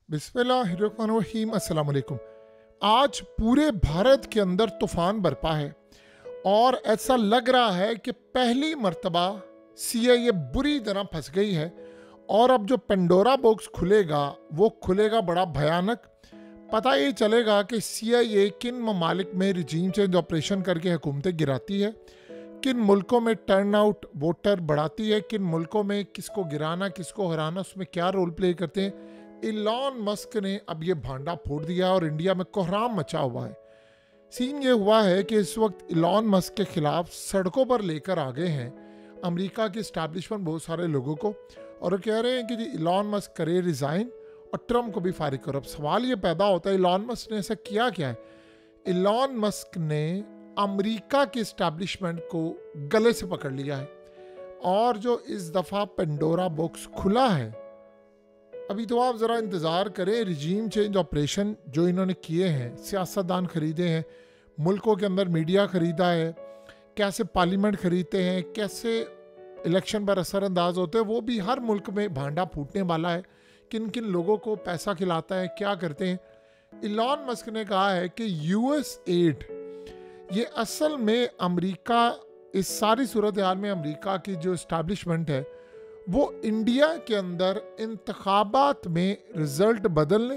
बिस्मिल्लाहिर्रहमानिर्रहीम। अस्सलाम वालेकुम। आज पूरे भारत के अंदर तूफान बरपा है और ऐसा लग रहा है कि पहली मर्तबा सीआईए बुरी तरह फंस गई है और अब जो पेंडोरा बॉक्स खुलेगा वो खुलेगा बड़ा भयानक। पता ये चलेगा कि सीआईए किन ममालिक में रिजीम चेंज ऑपरेशन करके हुकूमतें गिराती है, किन मुल्कों में टर्न आउट वोटर बढ़ाती है, किन मुल्कों में किसको गिराना किसको हराना उसमें क्या रोल प्ले करते हैं। इलॉन मस्क ने अब ये भांडा फोड़ दिया और इंडिया में कोहराम मचा हुआ है। सीन ये हुआ है कि इस वक्त इलॉन मस्क के खिलाफ सड़कों पर लेकर आ गए हैं अमेरिका की इस्टेब्लिशमेंट बहुत सारे लोगों को, और वो कह रहे हैं कि जी इलॉन मस्क करे रिज़ाइन और ट्रम्प को भी फारिग करो। अब सवाल ये पैदा होता है इलॉन मस्क ने ऐसा किया क्या है। इलॉन मस्क ने अमेरिका की इस्टेब्लिशमेंट को गले से पकड़ लिया है और जो इस दफ़ा पेंडोरा बॉक्स खुला है, अभी तो आप ज़रा इंतज़ार करें। रिजीम चेंज ऑपरेशन जो इन्होंने किए हैं, सियासतदान ख़रीदे हैं, मुल्कों के अंदर मीडिया ख़रीदा है, कैसे पार्लियामेंट ख़रीदते हैं, कैसे इलेक्शन पर असरअंदाज होते हैं, वो भी हर मुल्क में भांडा फूटने वाला है। किन किन लोगों को पैसा खिलाता है, क्या करते हैं। इलॉन मस्क ने कहा है कि यूएस एड ये असल में अमेरिका, इस सारी सूरत हाल में अमेरिका की जो इस्टेब्लिशमेंट है वो इंडिया के अंदर इंतखाबात में रिजल्ट बदलने,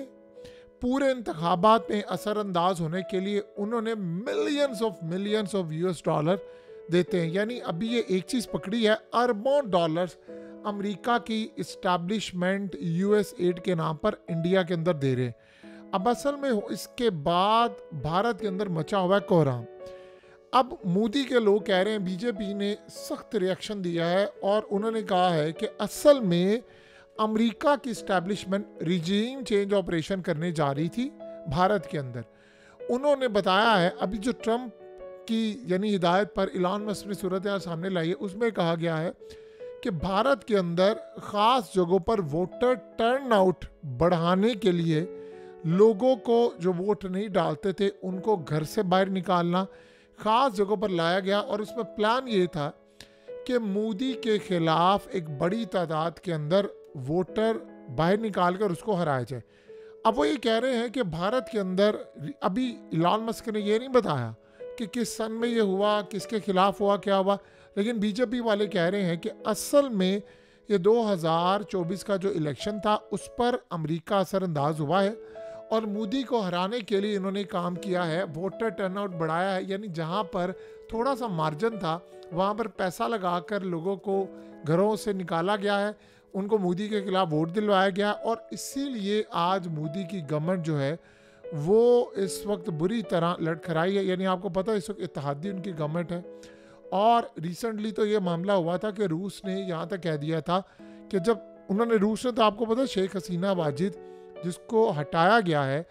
पूरे इंतखाबात में असरअंदाज होने के लिए उन्होंने मिलियंस ऑफ यूएस डॉलर देते हैं। यानी अभी ये एक चीज़ पकड़ी है, अरबों डॉलर्स अमेरिका की इस्टेब्लिशमेंट यूएस एड के नाम पर इंडिया के अंदर दे रहे हैं। अब असल में इसके बाद भारत के अंदर मचा हुआ है कोहराम। अब मोदी के लोग कह रहे हैं, बीजेपी ने सख्त रिएक्शन दिया है और उन्होंने कहा है कि असल में अमेरिका की इस्टेब्लिशमेंट रिजीम चेंज ऑपरेशन करने जा रही थी भारत के अंदर। उन्होंने बताया है, अभी जो ट्रम्प की यानी हिदायत पर इलॉन मस्क ने सूरत हाल सामने लाई है, उसमें कहा गया है कि भारत के अंदर ख़ास जगहों पर वोटर टर्न आउट बढ़ाने के लिए लोगों को जो वोट नहीं डालते थे उनको घर से बाहर निकालना ख़ास जगहों पर लाया गया। और उसमें प्लान ये था कि मोदी के खिलाफ एक बड़ी तादाद के अंदर वोटर बाहर निकाल कर उसको हराया जाए। अब वो ये कह रहे हैं कि भारत के अंदर अभी इलॉन मस्क ने ये नहीं बताया कि किस सन में ये हुआ, किसके खिलाफ हुआ, क्या हुआ, लेकिन बीजेपी वाले कह रहे हैं कि असल में ये 2024 का जो इलेक्शन था उस पर अमेरिका असरअंदाज हुआ है और मोदी को हराने के लिए इन्होंने काम किया है, वोटर टर्नआउट बढ़ाया है। यानी जहां पर थोड़ा सा मार्जिन था वहां पर पैसा लगाकर लोगों को घरों से निकाला गया है, उनको मोदी के खिलाफ वोट दिलवाया गया और इसीलिए आज मोदी की गवर्नमेंट जो है वो इस वक्त बुरी तरह लड़खड़ाई है। यानी आपको पता है इस वक्त इत्तेहादी उनकी गवर्नमेंट है। और रिसेंटली तो ये मामला हुआ था कि रूस ने यहाँ तक कह दिया था कि जब उन्होंने, रूस ने तो आपको पता है शेख हसीना वाजिद जिसको हटाया गया है,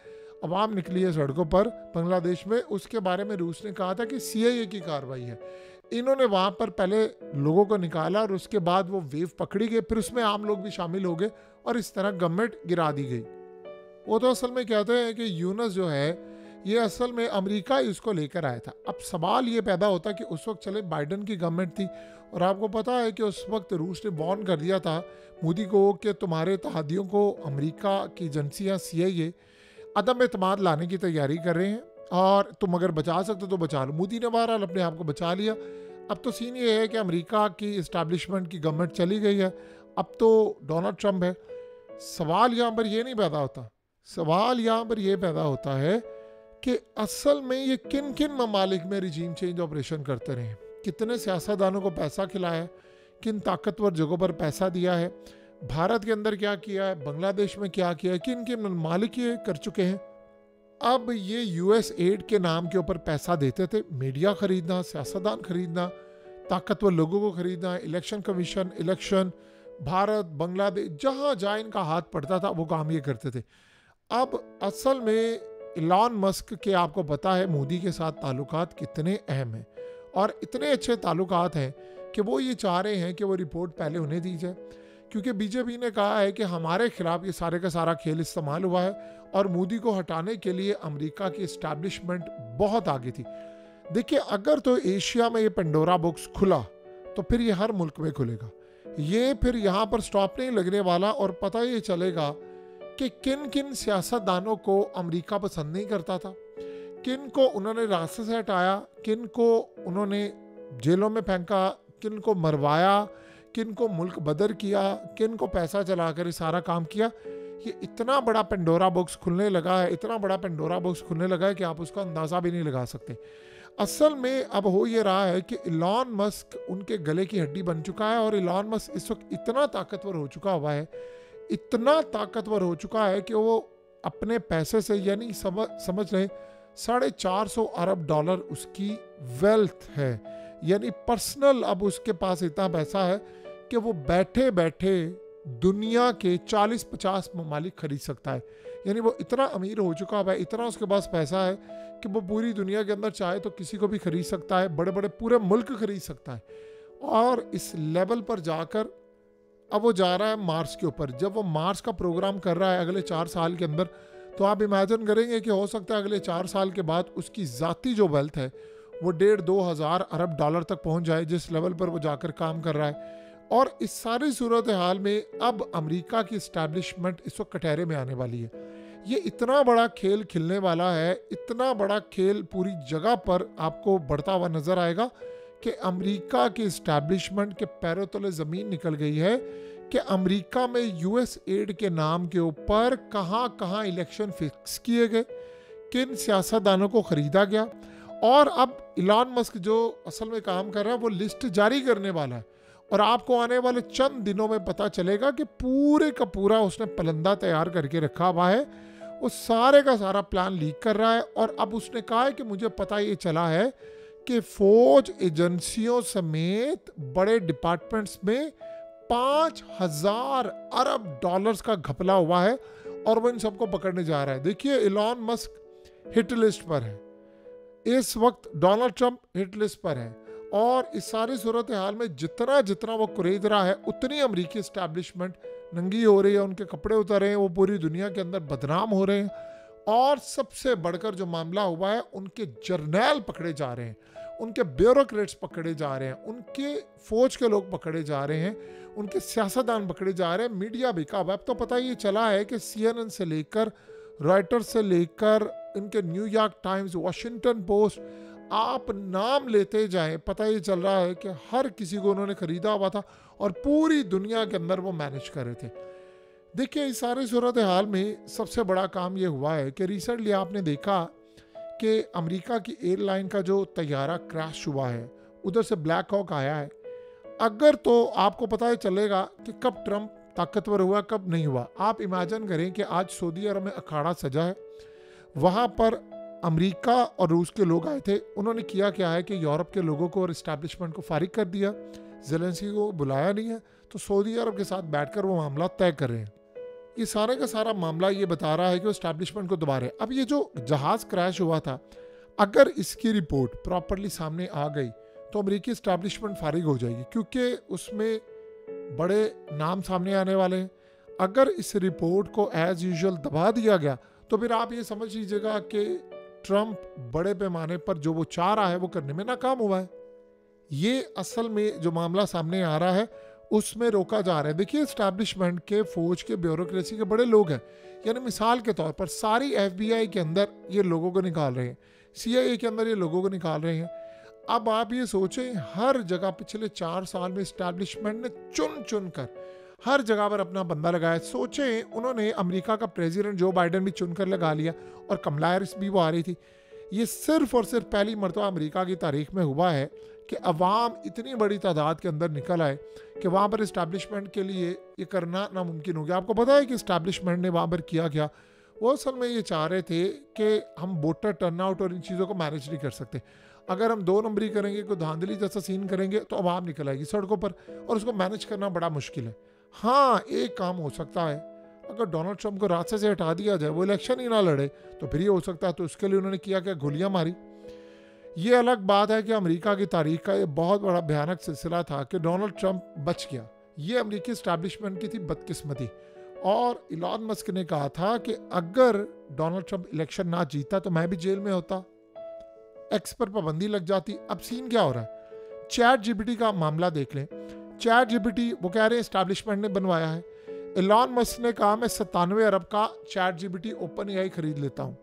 अवाम निकली है सड़कों पर बांग्लादेश में, उसके बारे में रूस ने कहा था कि सीआईए की कार्रवाई है। इन्होंने वहाँ पर पहले लोगों को निकाला और उसके बाद वो वेव पकड़ी गई, फिर उसमें आम लोग भी शामिल हो गए और इस तरह गवर्नमेंट गिरा दी गई। वो तो असल में कहते हैं कि यूनस जो है ये असल में अमेरिका ही उसको लेकर आया था। अब सवाल ये पैदा होता कि उस वक्त चले बाइडन की गवर्नमेंट थी और आपको पता है कि उस वक्त रूस ने वार्न कर दिया था मोदी को कि तुम्हारे इत्तेहादियों को अमेरिका की एजेंसियाँ सीआईए अदम एतमाद लाने की तैयारी कर रहे हैं और तुम अगर बचा सकते तो बचा लो। मोदी ने बहरहाल अपने आप को बचा लिया। अब तो सीन ये है कि अमेरिका की इस्टेब्लिशमेंट की गवर्नमेंट चली गई है, अब तो डोनाल्ड ट्रम्प है। सवाल यहाँ पर ये नहीं पैदा होता, सवाल यहाँ पर यह पैदा होता है कि असल में ये किन किन ममालिक में रिजीम चेंज ऑपरेशन करते रहे, कितने सियासतदानों को पैसा खिलाया है, किन ताकतवर जगहों पर पैसा दिया है, भारत के अंदर क्या किया है, बांग्लादेश में क्या किया है, किन किन ममालिक ये कर चुके हैं। अब ये यूएस एड के नाम के ऊपर पैसा देते थे, मीडिया खरीदना, सियासतदान खरीदना, ताकतवर लोगों को खरीदना, election commission, election, Bharat, Bangladesh, जहाँ जहाँ इनका हाथ पड़ता था वो काम ये करते थे। अब असल में इलॉन मस्क के आपको पता है मोदी के साथ ताल्लुकात कितने अहम हैं और इतने अच्छे ताल्लुकात हैं कि वो ये चाह रहे हैं कि वो रिपोर्ट पहले उन्हें दी जाए, क्योंकि बीजेपी ने कहा है कि हमारे खिलाफ ये सारे का सारा खेल इस्तेमाल हुआ है और मोदी को हटाने के लिए अमेरिका की इस्टेब्लिशमेंट बहुत आगे थी। देखिए, अगर तो एशिया में ये पेंडोरा बॉक्स खुला तो फिर ये हर मुल्क में खुलेगा। ये फिर यहाँ पर स्टॉप नहीं लगने वाला और पता ये चलेगा कि किन किन सियासतदानों को अमेरिका पसंद नहीं करता था, किन को उन्होंने रास्ते से हटाया, किन को उन्होंने जेलों में फेंका, किन को मरवाया, किन को मुल्क बदर किया, किन को पैसा चलाकर ये सारा काम किया। ये इतना बड़ा पेंडोरा बॉक्स खुलने लगा है, इतना बड़ा पेंडोरा बॉक्स खुलने लगा है कि आप उसका अंदाज़ा भी नहीं लगा सकते। असल में अब हो ये रहा है कि इलॉन मस्क उनके गले की हड्डी बन चुका है, और इलॉन मस्क इस वक्त इतना ताकतवर हो चुका हुआ है, इतना ताकतवर हो चुका है कि वो अपने पैसे से, यानी समझ रहे $450 अरब उसकी वेल्थ है, यानी पर्सनल अब उसके पास इतना पैसा है कि वो बैठे बैठे दुनिया के 40-50 ममालिक खरीद सकता है। यानी वो इतना अमीर हो चुका है, इतना उसके पास पैसा है कि वो पूरी दुनिया के अंदर चाहे तो किसी को भी खरीद सकता है, बड़े बड़े पूरे मुल्क खरीद सकता है। और इस लेवल पर जाकर अब वो जा रहा है मार्स के ऊपर। जब वो मार्स का प्रोग्राम कर रहा है अगले 4 साल के अंदर, तो आप इमेजिन करेंगे कि हो सकता है अगले 4 साल के बाद उसकी ज़ाती जो वेल्थ है वो 1.5-2 हज़ार अरब डॉलर तक पहुंच जाए, जिस लेवल पर वो जाकर काम कर रहा है। और इस सारी सूरत हाल में अब अमेरिका की इस्टेब्लिशमेंट इस वक्त कटहरे में आने वाली है। ये इतना बड़ा खेल खिलने वाला है, इतना बड़ा खेल पूरी जगह पर आपको बढ़ता हुआ नजर आएगा कि अमेरिका की इस्टेब्लिशमेंट के पैरों तले ज़मीन निकल गई है कि अमेरिका में यूएस एड के नाम के ऊपर कहाँ कहाँ इलेक्शन फिक्स किए गए, किन सियासतदानों को ख़रीदा गया। और अब इलॉन मस्क जो असल में काम कर रहा है वो लिस्ट जारी करने वाला है, और आपको आने वाले चंद दिनों में पता चलेगा कि पूरे का पूरा उसने पलंदा तैयार करके रखा हुआ है। वो सारे का सारा प्लान लीक कर रहा है। और अब उसने कहा है कि मुझे पता ये चला है कि फौज एजेंसियों समेत बड़े डिपार्टमेंट्स में 5,000 अरब डॉलर्स का घपला हुआ है, और वो इन सबको पकड़ने जा रहा है। देखिए, इलॉन मस्क हिट लिस्ट पर है इस वक्त, डोनाल्ड ट्रंप हिट लिस्ट पर है, और इस सारी सूरत हाल में जितना जितना वो कुरेद रहा है उतनी अमेरिकी एस्टैब्लिशमेंट नंगी हो रही है, उनके कपड़े उतर रहे हैं, वो पूरी दुनिया के अंदर बदनाम हो रहे हैं। और सबसे बढ़कर जो मामला हुआ है, उनके जर्नैल पकड़े जा रहे हैं, उनके ब्यूरोक्रेट्स पकड़े जा रहे हैं, उनके फौज के लोग पकड़े जा रहे हैं, उनके सियासतदान पकड़े जा रहे हैं, मीडिया बिका हुआ है। अब तो पता ये चला है कि CNN से लेकर रॉयटर्स से लेकर इनके न्यूयॉर्क टाइम्स, वॉशिंगटन पोस्ट, आप नाम लेते जाएं, पता ये चल रहा है कि हर किसी को उन्होंने खरीदा हुआ था और पूरी दुनिया के अंदर वो मैनेज कर रहे थे। देखिए, इस सारी सूरत हाल में सबसे बड़ा काम ये हुआ है कि रिसेंटली आपने देखा कि अमेरिका की एयरलाइन का जो तैयारा क्रैश हुआ है, उधर से ब्लैक हॉक आया है। अगर तो आपको पता ही चलेगा कि कब ट्रंप ताकतवर हुआ, कब नहीं हुआ। आप इमेजिन करें कि आज सऊदी अरब में अखाड़ा सजा है, वहाँ पर अमेरिका और रूस के लोग आए थे। उन्होंने किया क्या है कि यूरोप के लोगों को और इस्टेब्लिशमेंट को फारिग कर दिया, ज़ेलेंस्की को बुलाया नहीं है, तो सऊदी अरब के साथ बैठकर वो मामला तय कर रहे हैं। ये सारे का सारा मामला ये बता रहा है कि वो इस्टेब्लिशमेंट को दोबारा, अब ये जो जहाज़ क्रैश हुआ था, अगर इसकी रिपोर्ट प्रॉपरली सामने आ गई तो अमेरिकी इस्टेब्लिशमेंट फारिग हो जाएगी, क्योंकि उसमें बड़े नाम सामने आने वाले हैं। अगर इस रिपोर्ट को एज यूजुअल दबा दिया गया तो फिर आप ये समझ लीजिएगा कि ट्रंप बड़े पैमाने पर जो वो चाह रहा है वो करने में नाकाम हुआ है। ये असल में जो मामला सामने आ रहा है उसमें रोका जा रहा है। देखिए, एस्टैब्लिशमेंट के, फौज के, ब्यूरोक्रेसी के बड़े लोग हैं। यानी मिसाल के तौर पर सारी FBI के अंदर ये लोगों को निकाल रहे हैं, CIA के अंदर ये लोगों को निकाल रहे हैं। अब आप ये सोचें, हर जगह पिछले 4 साल में एस्टैब्लिशमेंट ने चुन चुन कर हर जगह पर अपना बंदा लगाया। सोचें, उन्होंने अमेरिका का प्रेसिडेंट जो बाइडन भी चुनकर लगा लिया, और कमला हैरिस भी वो आ रही थी। ये सिर्फ और सिर्फ पहली मरतबा अमेरिका की तारीख में हुआ है कि अवाम इतनी बड़ी तादाद के अंदर निकल आए कि वहाँ पर इस्टेब्लिशमेंट के लिए ये करना नामुमकिन हो गया। आपको पता है कि इस्टेब्लिशमेंट ने वहाँ पर किया क्या? वो असल में ये चाह रहे थे कि हम वोटर टर्नआउट और इन चीज़ों को मैनेज नहीं कर सकते। अगर हम 2 नंबरी करेंगे, कोई धांधली जैसा सीन करेंगे, तो अवाम निकल आएगी सड़कों पर, और उसको मैनेज करना बड़ा मुश्किल है। हाँ, एक काम हो सकता है, अगर डोनाल्ड ट्रंप को रास्ते से हटा दिया जाए, वो इलेक्शन ही ना लड़े, तो फिर ये हो सकता है। तो उसके लिए उन्होंने किया क्या? गोलियां मारी। ये अलग बात है कि अमेरिका की तारीख का ये बहुत बड़ा भयानक सिलसिला था कि डोनाल्ड ट्रंप बच गया। ये अमेरिकी एस्टैब्लिशमेंट की थी बदकिस्मती। और इलॉन मस्क ने कहा था कि अगर डोनाल्ड ट्रंप इलेक्शन ना जीता तो मैं भी जेल में होता, एक्स पर पाबंदी लग जाती। अब सीन क्या हो रहा है? चैट GPT का मामला देख लें। चैट GPT वो कह रहे हैं एस्टैब्लिशमेंट ने बनवाया है, एलॉन मस्क ने कहा मैं 97 अरब का चैट जीपीटी ओपन एआई खरीद लेता हूँ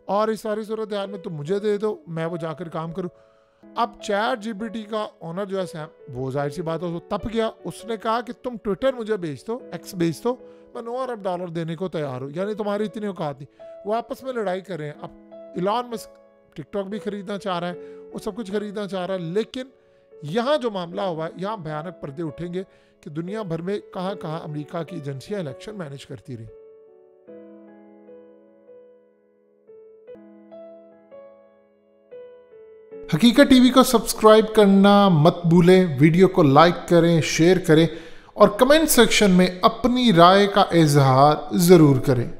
और इस सारी सूरत हाल में तुम मुझे दे दो, मैं वो जाकर काम करूँ। अब चैट जीपीटी का ओनर जो है सैम, वो जाहिर सी बात है वो तप गया। उसने कहा कि तुम ट्विटर मुझे बेच दो, एक्स बेच दो, मैं 9 अरब डॉलर देने को तैयार हूँ। यानी तुम्हारी इतनी औकात नहीं। वो आपस में लड़ाई कर रहे हैं। अब एलॉन मस्क टिकटॉक भी खरीदना चाह रहा है, वो सब कुछ खरीदना चाह रहा है, लेकिन यहाँ जो मामला हुआ है, यहाँ भयानक पर्दे उठेंगे कि दुनिया भर में कहाँ कहाँ अमेरिका की एजेंसियां इलेक्शन मैनेज करती रही। हकीकत टीवी को सब्सक्राइब करना मत भूलें, वीडियो को लाइक करें, शेयर करें और कमेंट सेक्शन में अपनी राय का इजहार ज़रूर करें।